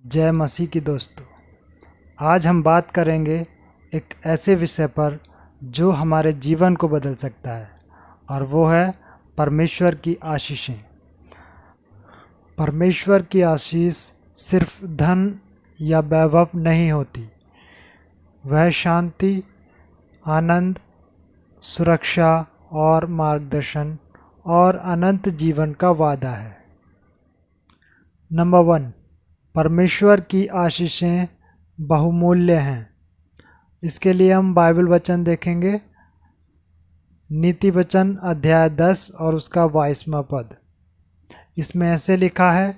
जय मसीह की दोस्तों। आज हम बात करेंगे एक ऐसे विषय पर जो हमारे जीवन को बदल सकता है, और वो है परमेश्वर की आशीषें। परमेश्वर की आशीष सिर्फ धन या वैभव नहीं होती, वह शांति, आनंद, सुरक्षा और मार्गदर्शन और अनंत जीवन का वादा है। नंबर 1, परमेश्वर की आशीषें बहुमूल्य हैं। इसके लिए हम बाइबल वचन देखेंगे, नीति वचन अध्याय 10 और उसका 22वां पद। इसमें ऐसे लिखा है,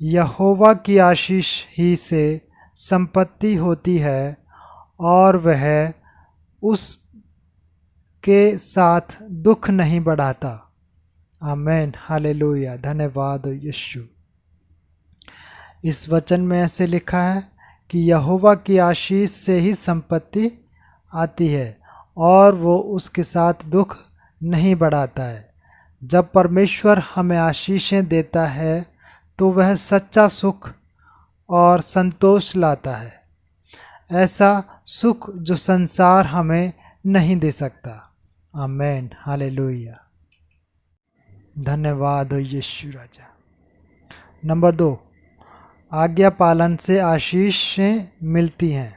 यहोवा की आशीष ही से संपत्ति होती है और वह उसके साथ दुख नहीं बढ़ाता। आमीन, हालेलुया, धन्यवाद हो यीशु। इस वचन में ऐसे लिखा है कि यहोवा की आशीष से ही संपत्ति आती है और वो उसके साथ दुख नहीं बढ़ाता है। जब परमेश्वर हमें आशीषें देता है तो वह सच्चा सुख और संतोष लाता है, ऐसा सुख जो संसार हमें नहीं दे सकता। आमीन, हालेलुया, धन्यवाद हो यीशु राजा। नंबर 2, आज्ञा पालन से आशीषें मिलती हैं।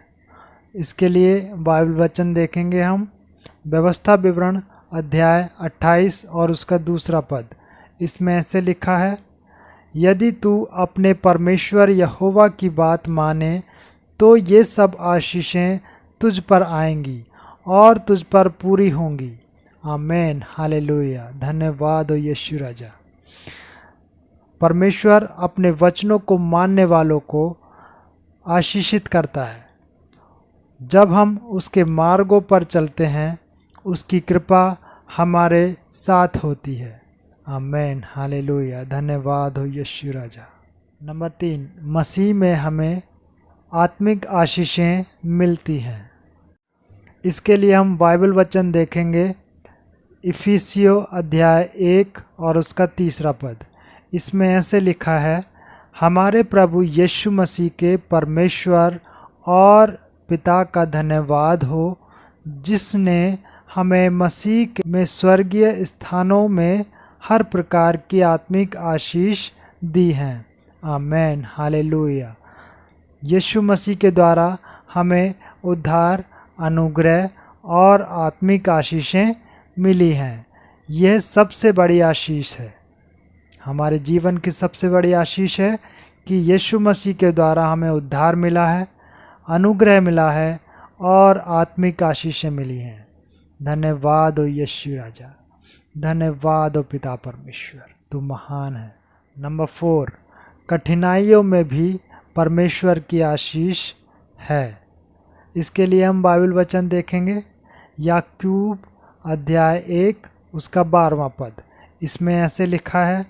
इसके लिए बाइबल वचन देखेंगे हम, व्यवस्था विवरण अध्याय 28 और उसका 2 पद। इसमें ऐसे लिखा है, यदि तू अपने परमेश्वर यहोवा की बात माने तो ये सब आशीषें तुझ पर आएंगी और तुझ पर पूरी होंगी। आमीन, हालेलुया, धन्यवाद हो यीशु राजा। परमेश्वर अपने वचनों को मानने वालों को आशीषित करता है। जब हम उसके मार्गों पर चलते हैं, उसकी कृपा हमारे साथ होती है। आमीन, हालेलुया, धन्यवाद हो यीशु राजा। नंबर 3, मसीह में हमें आत्मिक आशीषें मिलती हैं। इसके लिए हम बाइबल वचन देखेंगे, इफिसियों अध्याय 1 और उसका 3 पद। इसमें ऐसे लिखा है, हमारे प्रभु यीशु मसीह के परमेश्वर और पिता का धन्यवाद हो, जिसने हमें मसीह में स्वर्गीय स्थानों में हर प्रकार की आत्मिक आशीष दी हैं। आमीन, हालेलुया। यीशु मसीह के द्वारा हमें उद्धार, अनुग्रह और आत्मिक आशीषें मिली हैं। यह सबसे बड़ी आशीष है। हमारे जीवन की सबसे बड़ी आशीष है कि यीशु मसीह के द्वारा हमें उद्धार मिला है, अनुग्रह मिला है और आत्मिक आशीषें मिली हैं। धन्यवाद हो यीशु राजा, धन्यवाद हो पिता परमेश्वर, तू महान है। नंबर 4, कठिनाइयों में भी परमेश्वर की आशीष है। इसके लिए हम बाइबल वचन देखेंगे, याकूब अध्याय 1 उसका 12वां पद। इसमें ऐसे लिखा है,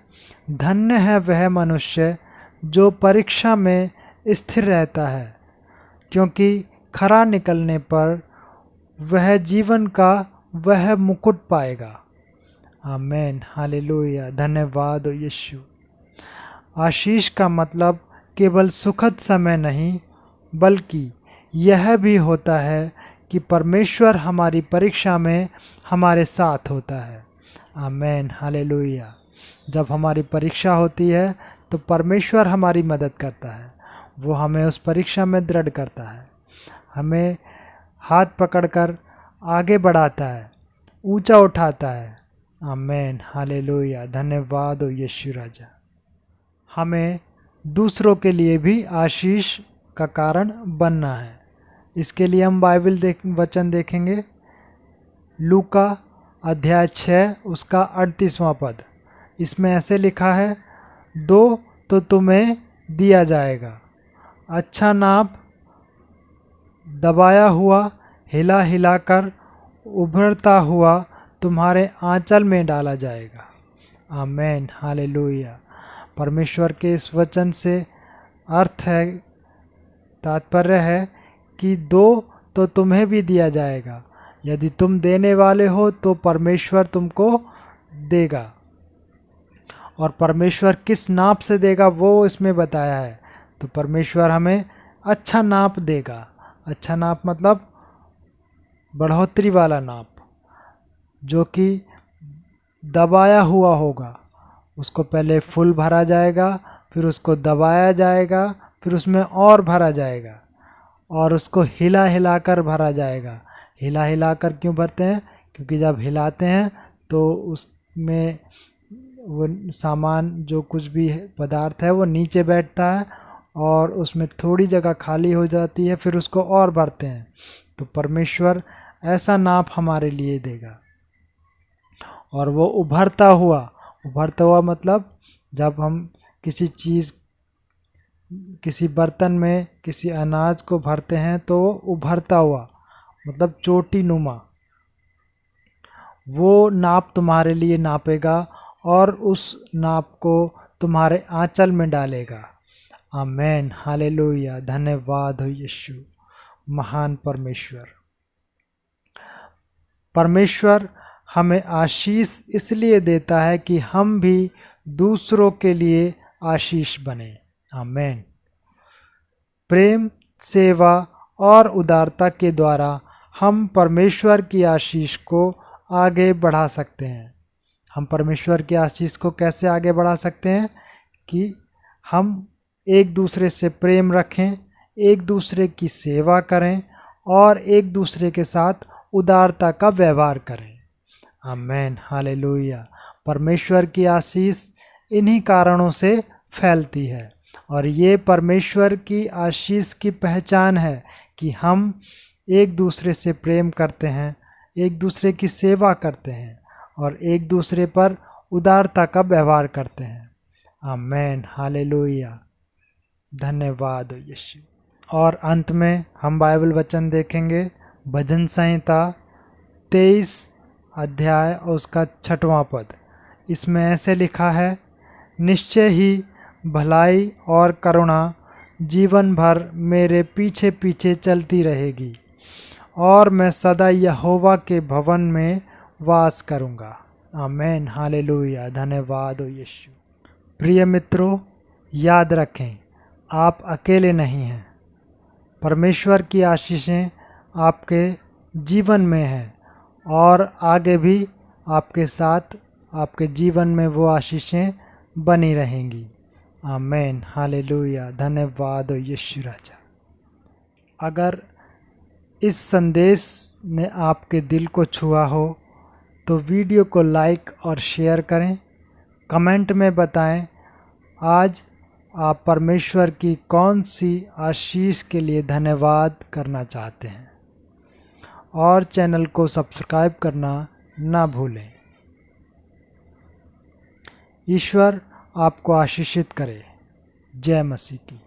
धन्य है वह मनुष्य जो परीक्षा में स्थिर रहता है, क्योंकि खरा निकलने पर वह जीवन का वह मुकुट पाएगा। आमीन, हालेलुया, धन्यवाद हो यीशु। आशीष का मतलब केवल सुखद समय नहीं, बल्कि यह भी होता है कि परमेश्वर हमारी परीक्षा में हमारे साथ होता है। आमीन, हालेलुया। जब हमारी परीक्षा होती है तो परमेश्वर हमारी मदद करता है। वो हमें उस परीक्षा में दृढ़ करता है, हमें हाथ पकड़कर आगे बढ़ाता है, ऊंचा उठाता है। आमीन, हालेलुया, धन्यवाद हो यीशु राजा। हमें दूसरों के लिए भी आशीष का कारण बनना है। इसके लिए हम बाइबल वचन देखेंगे, लूका अध्याय 6 उसका 38वां पद। इसमें ऐसे लिखा है, दो तो तुम्हें दिया जाएगा, अच्छा नाप, दबाया हुआ, हिला हिलाकर उभरता हुआ तुम्हारे आंचल में डाला जाएगा। आमीन, हालेलुया। परमेश्वर के इस वचन से तात्पर्य है कि दो तो तुम्हें भी दिया जाएगा। यदि तुम देने वाले हो तो परमेश्वर तुमको देगा, और परमेश्वर किस नाप से देगा वो इसमें बताया है। तो परमेश्वर हमें अच्छा नाप देगा। अच्छा नाप मतलब बढ़ोतरी वाला नाप, जो कि दबाया हुआ होगा। उसको पहले फुल भरा जाएगा, फिर उसको दबाया जाएगा, फिर उसमें और भरा जाएगा और उसको हिला हिला कर भरा जाएगा। हिला हिला कर क्यों भरते हैं? क्योंकि जब हिलाते हैं तो उसमें वो सामान, जो कुछ भी पदार्थ है, वो नीचे बैठता है और उसमें थोड़ी जगह खाली हो जाती है, फिर उसको और भरते हैं। तो परमेश्वर ऐसा नाप हमारे लिए देगा। और वो उभरता हुआ मतलब जब हम किसी चीज़, किसी बर्तन में किसी अनाज को भरते हैं तो वो उभरता हुआ मतलब चोटी नुमा, वो नाप तुम्हारे लिए नापेगा और उस नाप को तुम्हारे आंचल में डालेगा। आमेन, हालेलुया, धन्यवाद हो यीशु, महान परमेश्वर। परमेश्वर हमें आशीष इसलिए देता है कि हम भी दूसरों के लिए आशीष बने। आमेन। प्रेम, सेवा और उदारता के द्वारा हम परमेश्वर की आशीष को आगे बढ़ा सकते हैं। हम परमेश्वर की आशीष को कैसे आगे बढ़ा सकते हैं? कि हम एक दूसरे से प्रेम रखें, एक दूसरे की सेवा करें और एक दूसरे के साथ उदारता का व्यवहार करें। आमेन, हालेलुया। परमेश्वर की आशीष इन्हीं कारणों से फैलती है और ये परमेश्वर की आशीष की पहचान है कि हम एक दूसरे से प्रेम करते हैं, एक दूसरे की सेवा करते हैं और एक दूसरे पर उदारता का व्यवहार करते हैं। आमेन, हालेलुया, धन्यवाद हो यीशु। और अंत में हम बाइबल वचन देखेंगे, भजन संहिता 23 अध्याय और उसका 6वां पद। इसमें ऐसे लिखा है, निश्चय ही भलाई और करुणा जीवन भर मेरे पीछे पीछे चलती रहेगी और मैं सदा यहोवा के भवन में वास करूँगा। आमेन, हालेलुया, धन्यवाद हो यीशु। प्रिय मित्रों, याद रखें, आप अकेले नहीं हैं। परमेश्वर की आशीषें आपके जीवन में हैं और आगे भी आपके साथ आपके जीवन में वो आशीषें बनी रहेंगी। आमेन, हालेलुया, धन्यवाद हो यीशु राजा। अगर इस संदेश ने आपके दिल को छुआ हो तो वीडियो को लाइक और शेयर करें। कमेंट में बताएं आज आप परमेश्वर की कौन सी आशीष के लिए धन्यवाद करना चाहते हैं और चैनल को सब्सक्राइब करना ना भूलें। ईश्वर आपको आशीषित करे। जय मसीह की।